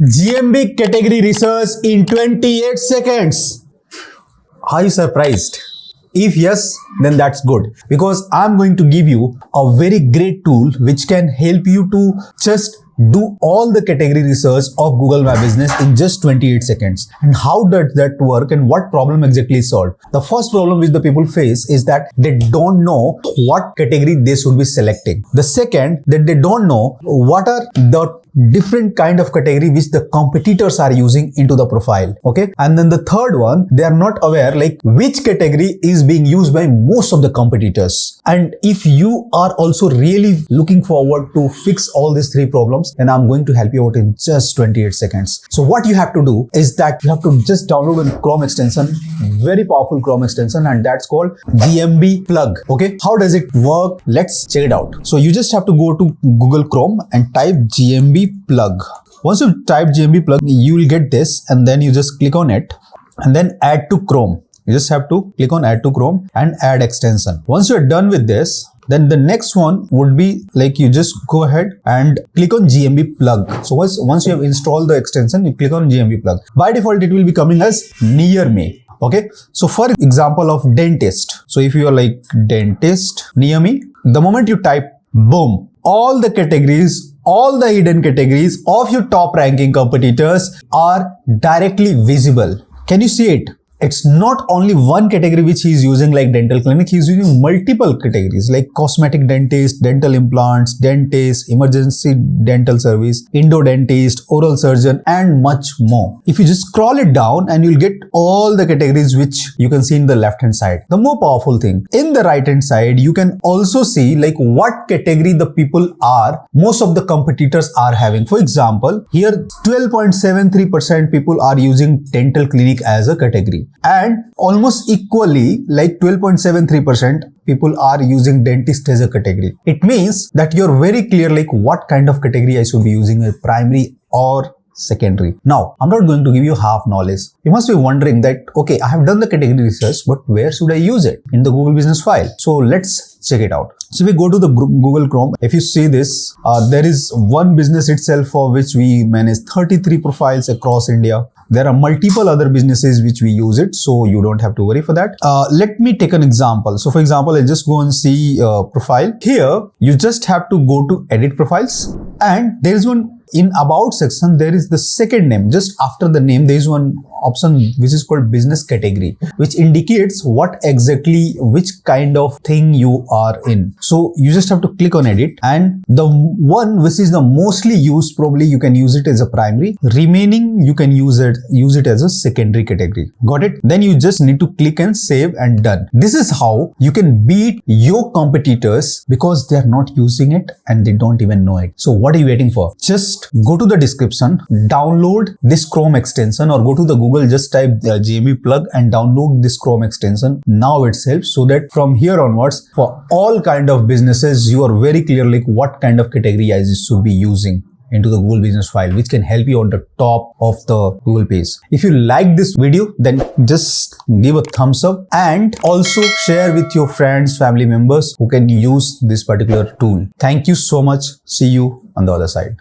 GMB category research in 28 seconds. Are you surprised? If yes, then that's good, because I'm going to give you a very great tool which can help you to just do all the category research of Google My Business in just 28 seconds. And how does that work and what problem exactly is solved? The first problem which the people face is that they don't know what category they should be selecting. The second, that they don't know what are the different kind of category which the competitors are using into the profile. Okay. And then the third one, they are not aware like which category is being used by most of the competitors. And if you are also really looking forward to fix all these three problems, then I'm going to help you out in just 28 seconds. So what you have to do is that you have to just download a Chrome extension, very powerful Chrome extension, and that's called GMB plug. Okay. How does it work? Let's check it out. So you just have to go to Google Chrome and type GMB plug. Once you type GMB plug, you will get this, and then you just click on it and then add to Chrome. You just have to click on add to Chrome and add extension. Once you're done with this, then the next one would be like you just go ahead and click on GMB plug. So once you have installed the extension, you click on GMB plug. By default, it will be coming as near me. Okay. So for example of dentist. So if you are like dentist near me, the moment you type, boom, all the categories, all the hidden categories of your top ranking competitors are directly visible. Can you see it? It's not only one category which he is using like dental clinic, he is using multiple categories like cosmetic dentist, dental implants, dentist, emergency dental service, endodentist, oral surgeon, and much more. If you just scroll it down and you'll get all the categories which you can see in the left hand side. The more powerful thing, in the right hand side, you can also see like what category the people are, most of the competitors are having. For example, here 12.73% people are using dental clinic as a category. And almost equally, like 12.73% people are using dentist as a category. It means that you're very clear like what kind of category I should be using, a primary or secondary. Now, I'm not going to give you half knowledge. You must be wondering that, okay, I have done the category research, but where should I use it? In the Google Business file. So let's check it out. So we go to the Google Chrome. If you see this, there is one business itself for which we manage 33 profiles across India. There are multiple other businesses which we use it, so you don't have to worry for that. Let me take an example. So for example, I'll just go and see profile. Here, you just have to go to edit profiles, and there is one in about section, there is the second name. Just after the name, there is one option which is called business category, which indicates what exactly, which kind of thing you are in. So you just have to click on edit, and the one which is the mostly used, probably you can use it as a primary. Remaining, you can use it as a secondary category. Got it? Then you just need to click and save and done. This is how you can beat your competitors because they are not using it and they don't even know it. So what are you waiting for? Just go to the description, download this Chrome extension, or go to the Google, just type the GMB plug and download this Chrome extension now itself, so that from here onwards, for all kind of businesses, you are very clear like what kind of category I should be using into the Google Business file, which can help you on the top of the Google page. If you like this video, then just give a thumbs up and also share with your friends, family members who can use this particular tool. Thank you so much. See you on the other side.